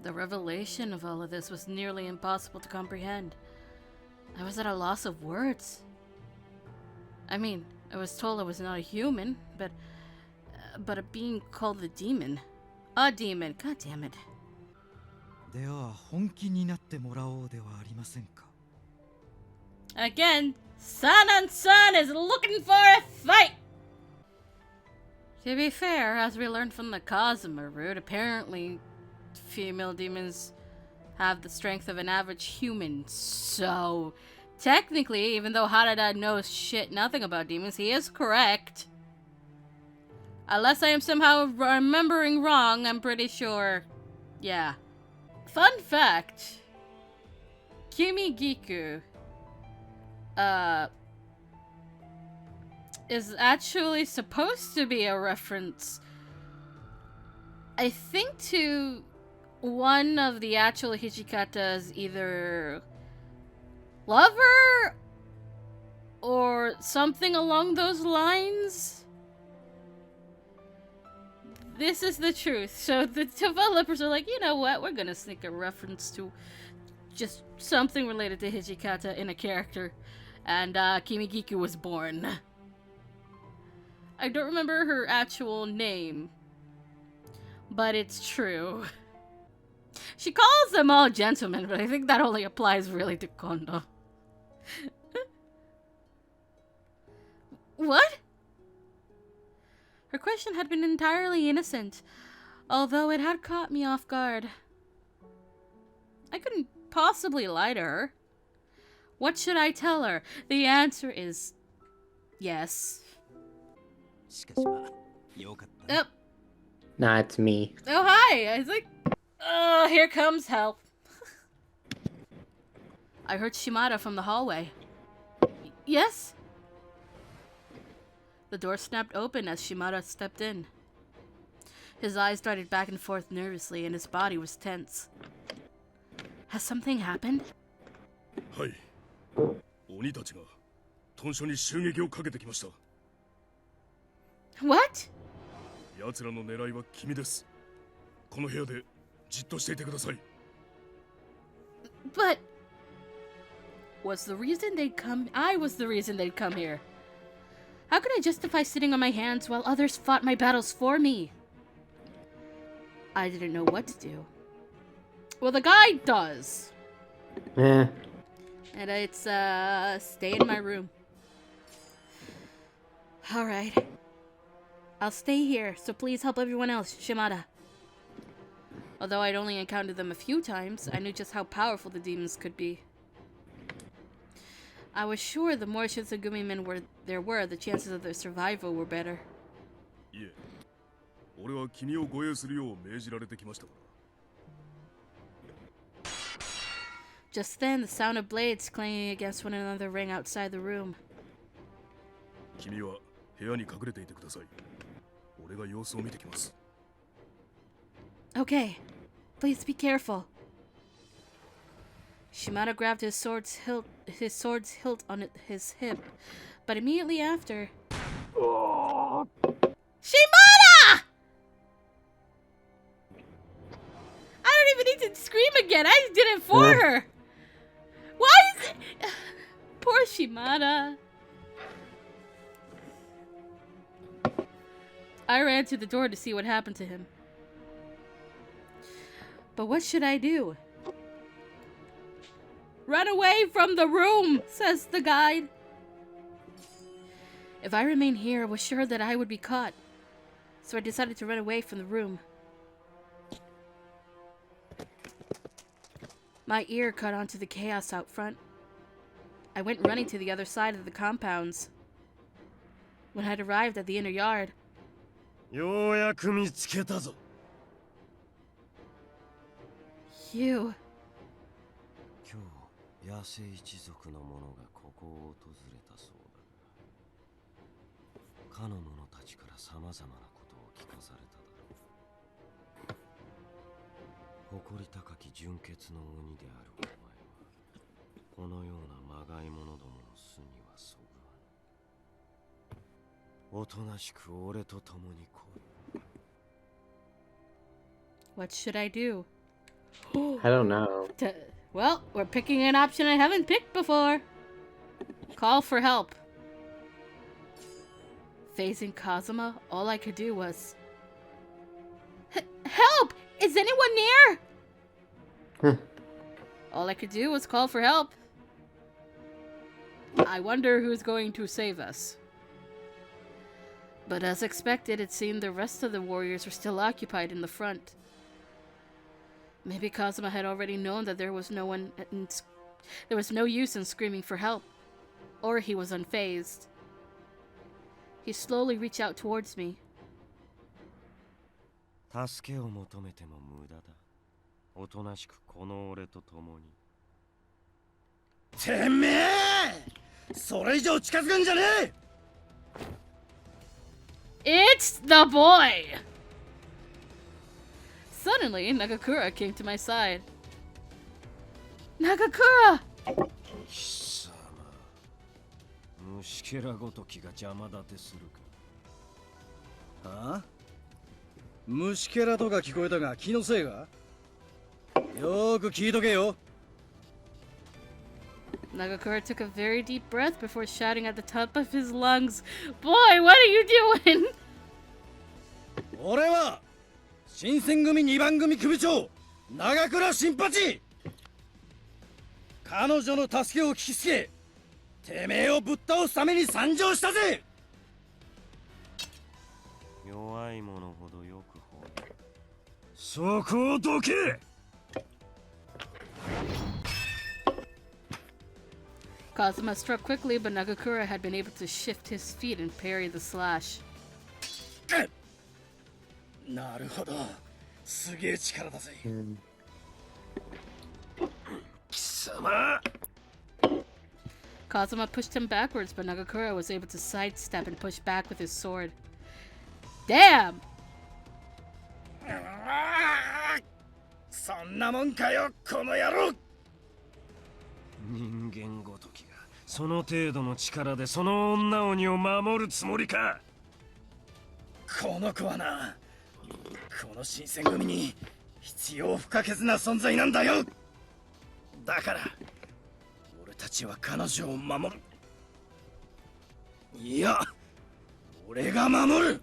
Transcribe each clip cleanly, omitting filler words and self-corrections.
The revelation of all of this was nearly impossible to comprehend. I was at a loss of words. I mean, I was told I was not a human, but a being called the demon. A demon, god damn it. では本気になってもらおうではありませんか。Again, Sun on Sun is looking for a fight! To be fair, as we learned from the Cosmo route, apparently female demons have the strength of an average human, so technically, even though Harada knows nothing about demons, he is correct. Unless I am somehow remembering wrong, I'm pretty sure. Yeah. Fun fact. Kimigiku is actually supposed to be a reference, I think, to one of the actual Hijikata's either lover or something along those lines. This is the truth. So the developers are like, you know what, we're gonna sneak a reference to just something related to Hijikata in a character. And Kimigiku was born. I don't remember her actual name, but it's true. She calls them all gentlemen, but I think that only applies really to Kondo. What? Her question had been entirely innocent, although it had caught me off guard. I couldn't possibly lie to her. What should I tell her? The answer is yes. Oh. Nah, it's me. Oh, hi! I was like, oh, here comes help. I heard Shimada from the hallway. Yes? The door snapped open as Shimada stepped in. His eyes darted back and forth nervously, and his body was tense. Has something happened? はい。鬼たちが屯所に襲撃をかけてきました。What? 奴らの狙いは君です。この部屋でじっとしていてください。But was the reason they'd come? I was the reason they'd come here. How could I justify sitting on my hands while others fought my battles for me? I didn't know what to do. Well, the guide does. Eh. And it's, stay in my room. Alright. I'll stay here, so please help everyone else, Shimada. Although I'd only encountered them a few times, I knew just how powerful the demons could be. I was sure the more Shinsengumi men there were, the chances of their survival were better. いえ、俺は君を護衛するよう命じられてきましたから。Just then, the sound of blades clanging against one another rang outside the room. 君は部屋に隠れていてください。俺が様子を見てきます。Okay, please be careful. Shimada grabbed his sword's hilt on his hip, but immediately after... Oh. Shimada! I don't even need to scream again. I just did it for her. Why is it... Poor Shimada. I ran to the door to see what happened to him. But what should I do? Run away from the room, says the guide. If I remained here, I was sure that I would be caught. So I decided to run away from the room. My ear caught onto the chaos out front. I went running to the other side of the compounds. When I'd arrived at the inner yard... ようやく見つけたぞ。You. 今日、野生一族の者がここを訪れたそうだが、かの者たちからさまざまなことを聞かされただろう。誇り高き純血の鬼であるお前は、このようなまがい者どもの巣にはそぐわぬ。おとなしく俺と共に来い。 What should I do? I don't know. Well, we're picking an option I haven't picked before. Call for help. Facing Kazuma, all I could do was... Help! Is anyone near? All I could do was call for help. I wonder who's going to save us. But as expected, it seemed the rest of the warriors were still occupied in the front. Maybe Kazuma had already known that there was no use in screaming for help, or he was unfazed. He slowly reached out towards me. 助けを求めても無駄だ。おとなしくこの俺と共に。てめえ！それ以上近づくんじゃねえ！ It's the boy! Suddenly, Nagakura came to my side. Nagakura! 貴様、虫けらごときが邪魔立てするか。はあ？虫けらとか聞こえたが気のせいか？よーく聞いとけよ。 Nagakura took a very deep breath before shouting at the top of his lungs, Boy, what are you doing? 俺は新選組2番組組長長倉新八。彼女の助けを聞きつけ、てめえをぶっ倒すために参上したぜ。弱い者ほどよく吠える。そこをどけ。 Kazuma struck quickly, but Nagakura had been able to shift his feet and parry the slash. なるほど、すげえ力だぜ。貴様。 Kazuma pushed him backwards, but Nagakura was able to sidestep and push back with his sword. Damn! そんなもんかよ、この野郎。 人間ごときがその程度の力でその女鬼を守るつもりか。この子はな、この新選組に必要不可欠な存在なんだよ。だから俺たちは彼女を守る。いや、俺が守る。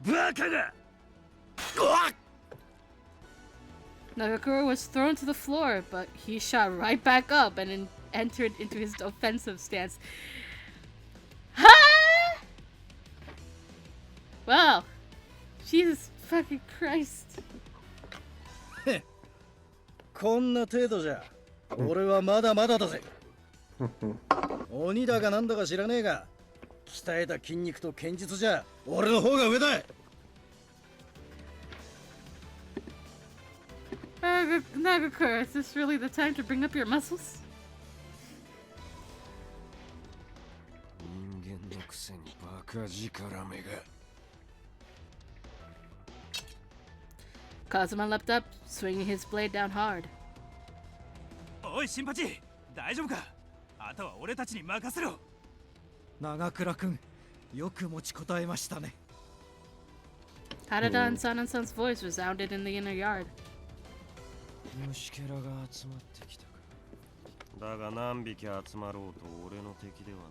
バカが。うわっ！ Nagakura was thrown to the floor, but he shot right back up and entered into his offensive stance. Ha! Wow. Jesus fucking Christ. こんな程度じゃ俺はまだまだだぜ。鬼だかなんだか知らねえが、鍛えた筋肉と剣術じゃ俺の方が上だ。 Nagakura, is this really the time to bring up your muscles? 人間のくせにバカ力めが。 Kazuma leapt up, swinging his blade down hard. おい、新八、大丈夫か？あとは俺たちに任せろ。長倉くん、よく持ちこたえましたね。 Harada and Sanan-san's voice resounded in the inner yard. 虫けらが集まってきたか。だが何匹集まろうと俺の敵ではな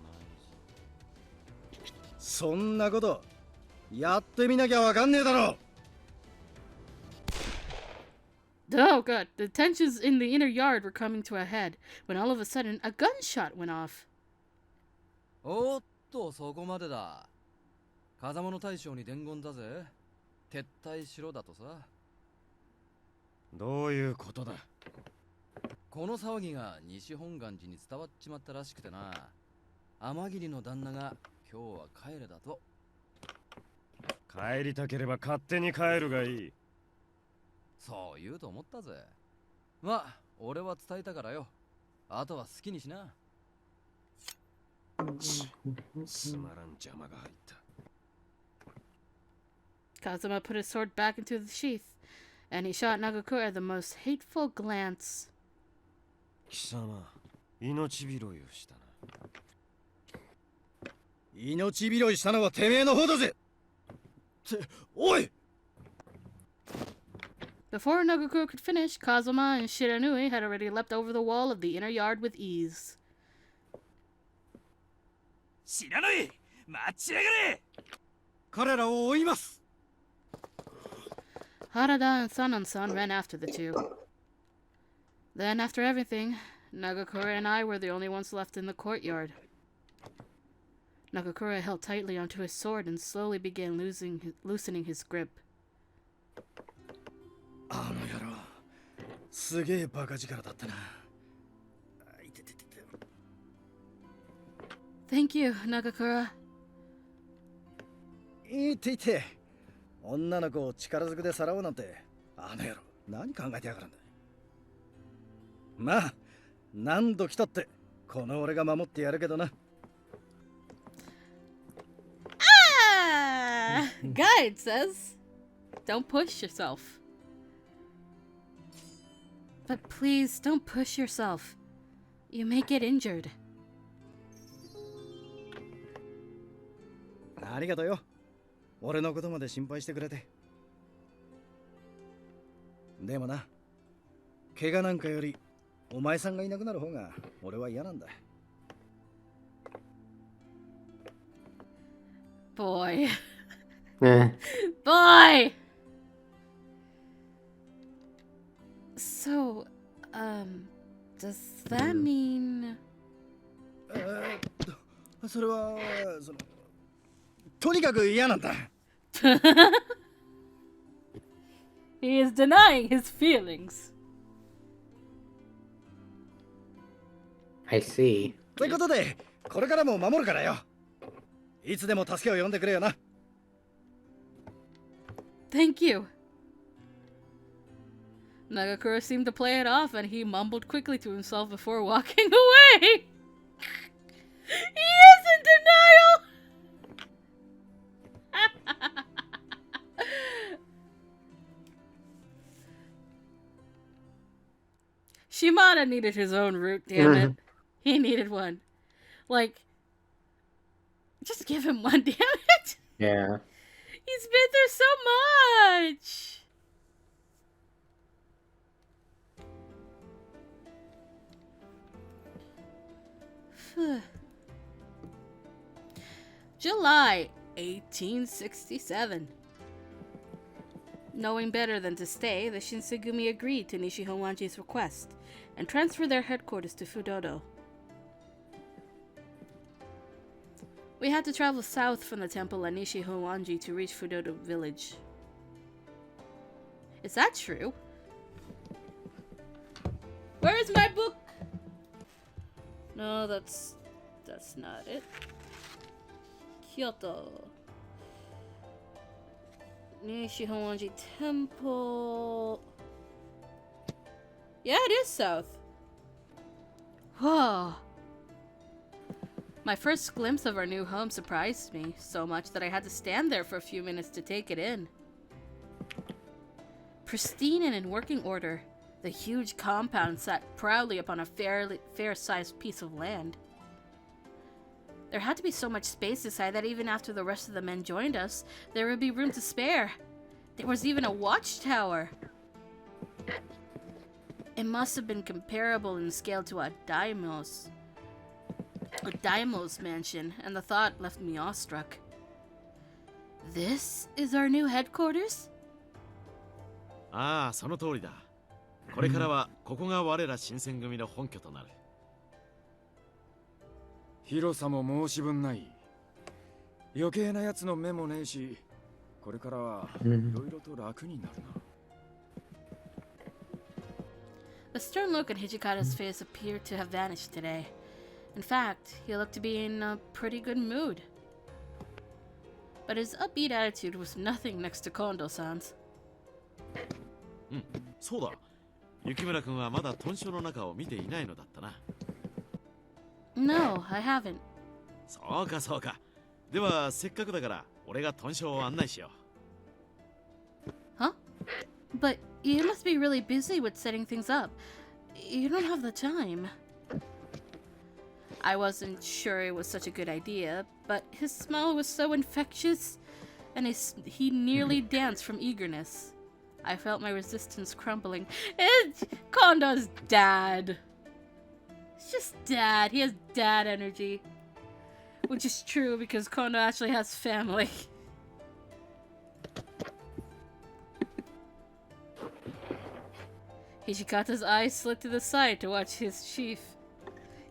いぞ。そんなことやってみなきゃわかんねえだろ。 Oh god, the tensions in the inner yard were coming to a head when all of a sudden a gunshot went off. おっと、そこまでだ。風間の大将に伝言だぜ。撤退しろだとさ。どういうことだ。この騒ぎが西本願寺に伝わっちまったらしくてな。天霧の旦那が今日は帰れだと。帰りたければ勝手に帰るがいい。そう言うと思ったぜ。まあ、俺は伝えたからよ。あとは好きにしな。つまらん邪魔が入った。 Kazuma put his sword back into the sheath, and he shot Nagakura the most hateful glance. 貴様、命拾いをしたな。命拾いしたのはてめえの方だぜ。って、おい！ Before Nagakura could finish, Kazuma and Shiranui had already leapt over the wall of the inner yard with ease. 知らない待ちやがれ彼らを追います。 Harada and Sanan-san ran after the two. Then, after everything, Nagakura and I were the only ones left in the courtyard. Nagakura held tightly onto his sword and slowly began loosening his grip. あの野郎、すげえバカ力だったな。いてててて。 Thank you, Nagakura. いていて。女の子を力ずくでさらうなんて、あの野郎、何考えてやがるんだ。まあ、何度来たって、この俺が守ってやるけどな。Ah! Guide says, don't push yourself. But please, don't push yourself. You may get injured. ありがとうよ。俺のことまで心配してくれて。でもな、怪我なんかよりお前さんがいなくなる方が俺は嫌なんだ。 Boy. Eh. Boy! So, does that mean... それはとにかく嫌なんだ。He is denying his feelings. I see. ということで、これからも守るからよ。いつでも助けを呼んでくれよな。Thank you. Nagakura seemed to play it off and he mumbled quickly to himself before walking away. He is in denial! Shimada needed his own route, damn it. He needed one. Like, just give him one, damn it! Yeah. He's been through so much! July 1867. Knowing better than to stay, the Shinsengumi agreed to Nishihonwanji's request and transferred their headquarters to Fudodo. We had to travel south from the temple at Nishihonwanji to reach Fudodo village. Is that true? Where is my book? No, that's not it. Kyoto. Nishihonwanji Temple. Yeah, it is south. Whoa. My first glimpse of our new home surprised me so much that I had to stand there for a few minutes to take it in. Pristine and in working order, the huge compound sat proudly upon a fair-sized piece of land. There had to be so much space inside that even after the rest of the men joined us, there would be room to spare. There was even a watchtower. It must have been comparable in scale to a daimyo's mansion, and the thought left me awestruck. This is our new headquarters? ああ、その通りだ。これからはここが我ら新選組の本拠となる。広さも申し分ない。余計なやつの目もねえし、これからはいろいろと楽になるな。The stern look on Hijikata's face appeared to have vanished today. In fact, he looked to be in a pretty good mood. But his upbeat attitude was nothing next to Kondo-san's. うん、そうだ。雪村君はまだ豚書の中を見ていないのだったな。No, I haven't. そうかそうか。ではせっかくだから俺が豚書を案内しよう。Huh? But you must be really busy with setting things up. You don't have the time. I wasn't sure it was such a good idea, but his smile was so infectious, and he nearly danced from eagerness. I felt my resistance crumbling. It's Kondo's dad. It's just dad. He has dad energy. Which is true because Kondo actually has family. Hijikata's eyes slid to the side to watch his chief.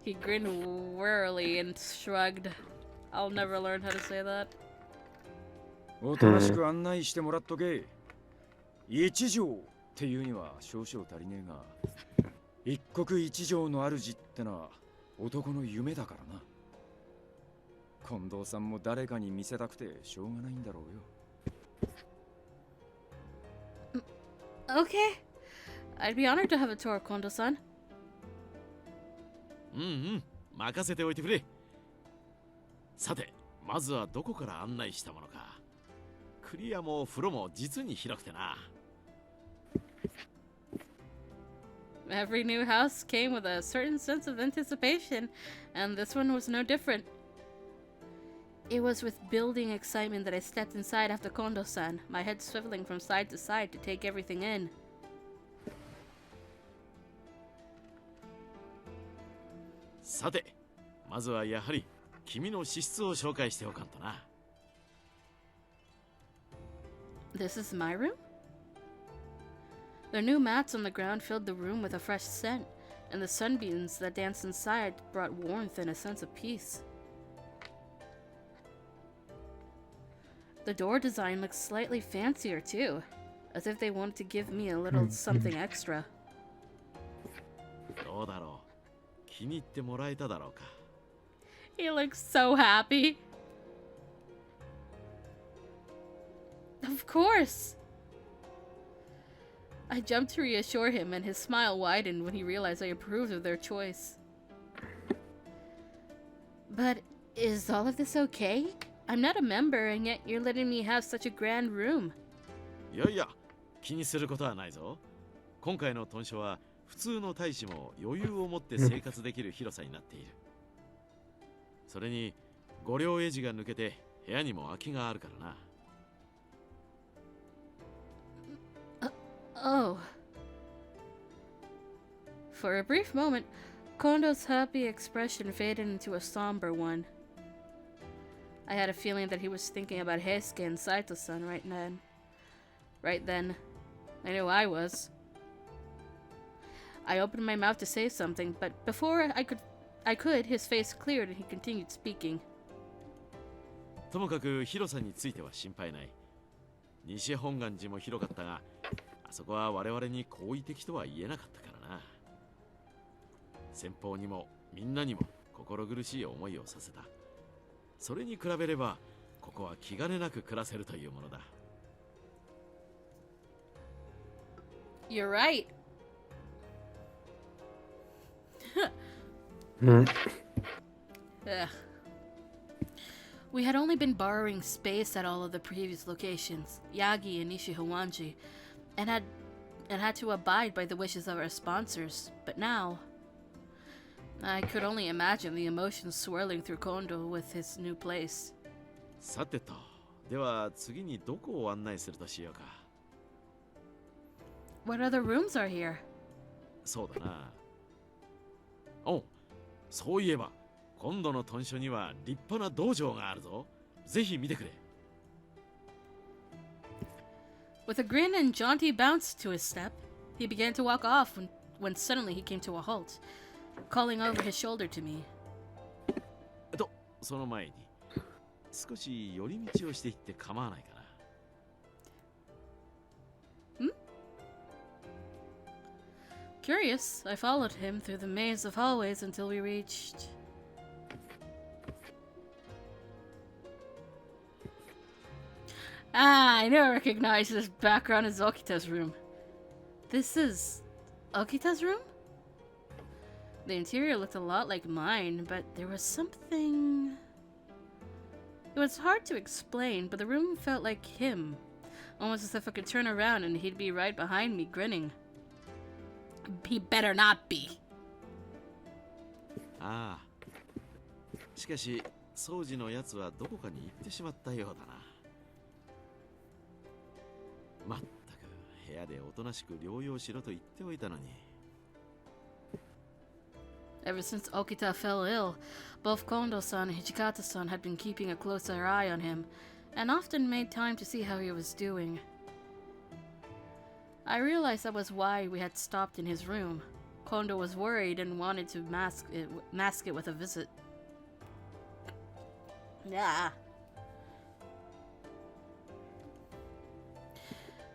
He grinned wearily and shrugged. I'll never learn how to say that. おとなしく案内してもらっとけ。一条っていうには少々足りねえが、一国一条の主ってのは男の夢だからな。近藤さんも誰かに見せたくてしょうがないんだろうよ。Okay. I'd be honored to have a tour, Kondo-san. 任せておいてくれ。さて、まずはどこから案内したものか。クリアも風呂も実に広くてな。Every new house came with a certain sense of anticipation, and this one was no different. It was with building excitement that I stepped inside after Kondo-san, my head swiveling from side to side to take everything in. さて、まずはやはり君の資質を紹介しておかんとな。This is my room? The new mats on the ground filled the room with a fresh scent, and the sunbeams that danced inside brought warmth and a sense of peace. The door design looks slightly fancier too, as if they wanted to give me a little something extra. どうだろう。気に入ってもらえただろうか。He looks so happy. Of course. I jumped to reassure him, and his smile widened when he realized I approved of their choice. But is all of this okay? I'm not a member, and yet you're letting me have such a grand room. いやいや、気にすることはないぞ。今回の豚書は普通の大使も余裕を持って生活できる広さになっている。それに御両エイジが抜けて部屋にも空きがあるからな。Oh. For a brief moment, Kondo's happy expression faded into a somber one. I had a feeling that he was thinking about Heisuke and Saito-san right then. Right then. I knew I was. I opened my mouth to say something, but before I could, his face cleared and he continued speaking. ともかく広さについては心配ない。西本願寺も広かったが、あそこは我々に好意的とは言えなかったからな。先方にもみんなにも心苦しい思いをさせた。それに比べれば、ここは気兼ねなく暮らせるというものだ。You're right. Ugh. We had only been borrowing space at all of the previous locations, Yagi and Nishihawanji, and had to abide by the wishes of our sponsors. But now, I could only imagine the emotions swirling through Kondo with his new place. さてと、では次にどこを案内するとしようか。What other rooms are here? そうだな。おう、そういえば今度の豚書には立派な道場があるぞ。ぜひ見てくれ。With a grin and jaunty bounce to his step, he began to walk off when suddenly he came to a halt, calling over his shoulder to me. と、その前に少し寄り道をしていって構わないかな。Curious, I followed him through the maze of hallways until we reached... Ah, I now recognize this background as Okita's room. This is Okita's room? The interior looked a lot like mine, but there was something... It was hard to explain, but the room felt like him. Almost as if I could turn around and he'd be right behind me, grinning. He better not be. ああ。しかし、掃除のやつはどこかに行ってしまったようだな。まったく部屋屋でおとなしく療養しろと言っておいたのに。Ever since Okita fell ill, both Kondo-san and Hijikata-san had been keeping a closer eye on him, and often made time to see how he was doing. I realized that was why we had stopped in his room. Kondo was worried and wanted to mask it with a visit. Yeah.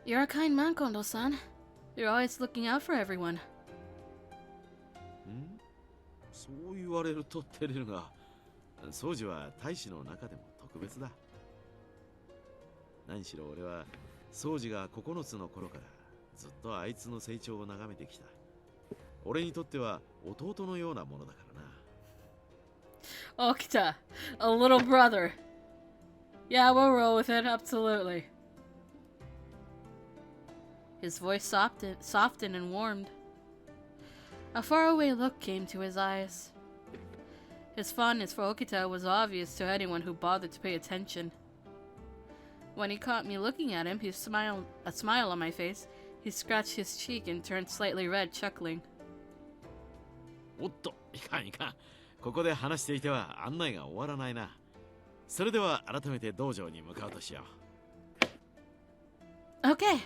You're a kind man, Kondo-san. You're always looking out for everyone. そう言われると照れるが、宗司は大使の中でも特別だ。何しろ俺は宗司が9つの頃からずっとあいつの成長を眺めてきた。俺にとっては弟のようなものだからな。Okita, a little brother. Yeah, we'll roll with it, absolutely. His voice softened and warmed. A faraway look came to his eyes. His fondness for Okita was obvious to anyone who bothered to pay attention. When he caught me looking at him, a smile on my face, he scratched his cheek and turned slightly red, chuckling. おっと、いかんいかん。ここで話していては案内が終わらないな。それでは改めて道場に向かうとしよう。Okay.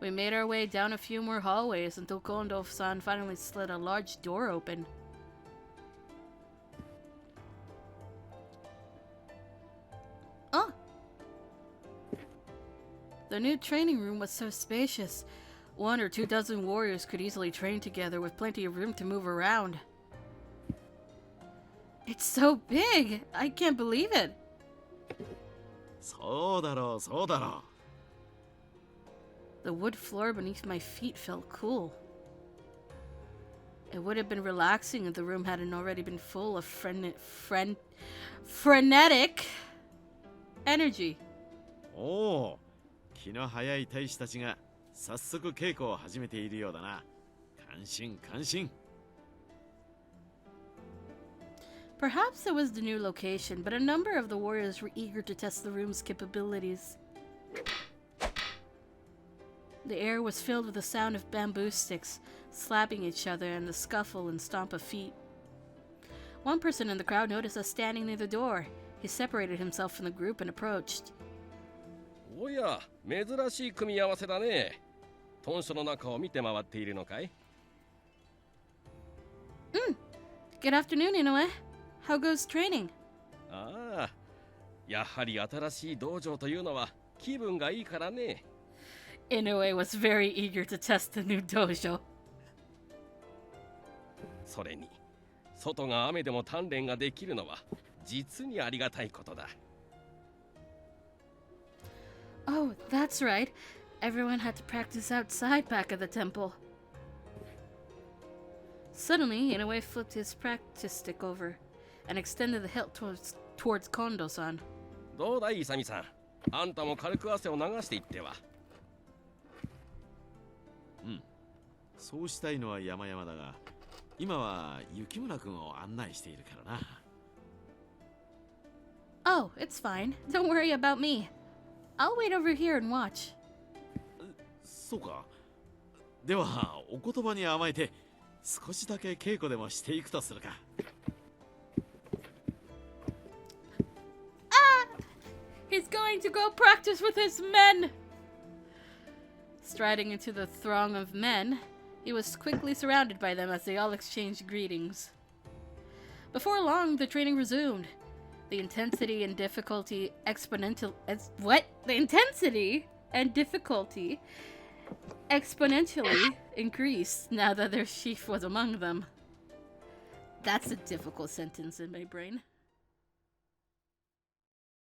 We made our way down a few more hallways until Kondo-san finally slid a large door open. Oh! The new training room was so spacious. 1 or 2 dozen warriors could easily train together with plenty of room to move around. It's so big! I can't believe it! そうだろう、そうだろう。The wood floor beneath my feet felt cool. It would have been relaxing if the room hadn't already been full of frenetic energy. おお、気の早い大使たちが早速稽古を始めているようだな。感心感心。Perhaps it was the new location, but a number of the warriors were eager to test the room's capabilities. The air was filled with the sound of bamboo sticks slapping each other and the scuffle and stomp of feet. One person in the crowd noticed us standing near the door. He separated himself from the group and approached. おや、珍しい組み合わせだね。豚書の中を見て回っているのかい？ Good afternoon, Inoue. How goes training? ああ、やはり新しい道場というのは気分がいいからね。Inoue was very eager to test the new dojo. それに、外が雨でも鍛錬ができるのは実にありがたいことだ。Oh, that's right. Everyone had to practice outside back of the temple. Suddenly, Inoue flipped his practice stick over and extended the hilt towards Kondo-san. どうだい、イサミさん。あんたも軽く汗を流していっては。そうしたいのは山々だが、今は雪村君を案内しているからな。Oh, it's fine. Don't worry about me. I'll wait over here and watch. そうか。では、お言葉に甘えて、少しだけ稽古でもしていくとするか。He's going to go practice with his men! Striding into the throng of men, he was quickly surrounded by them as they all exchanged greetings. Before long, the training resumed. The intensity and difficulty exponentially increased now that their chief was among them. That's a difficult sentence in my brain.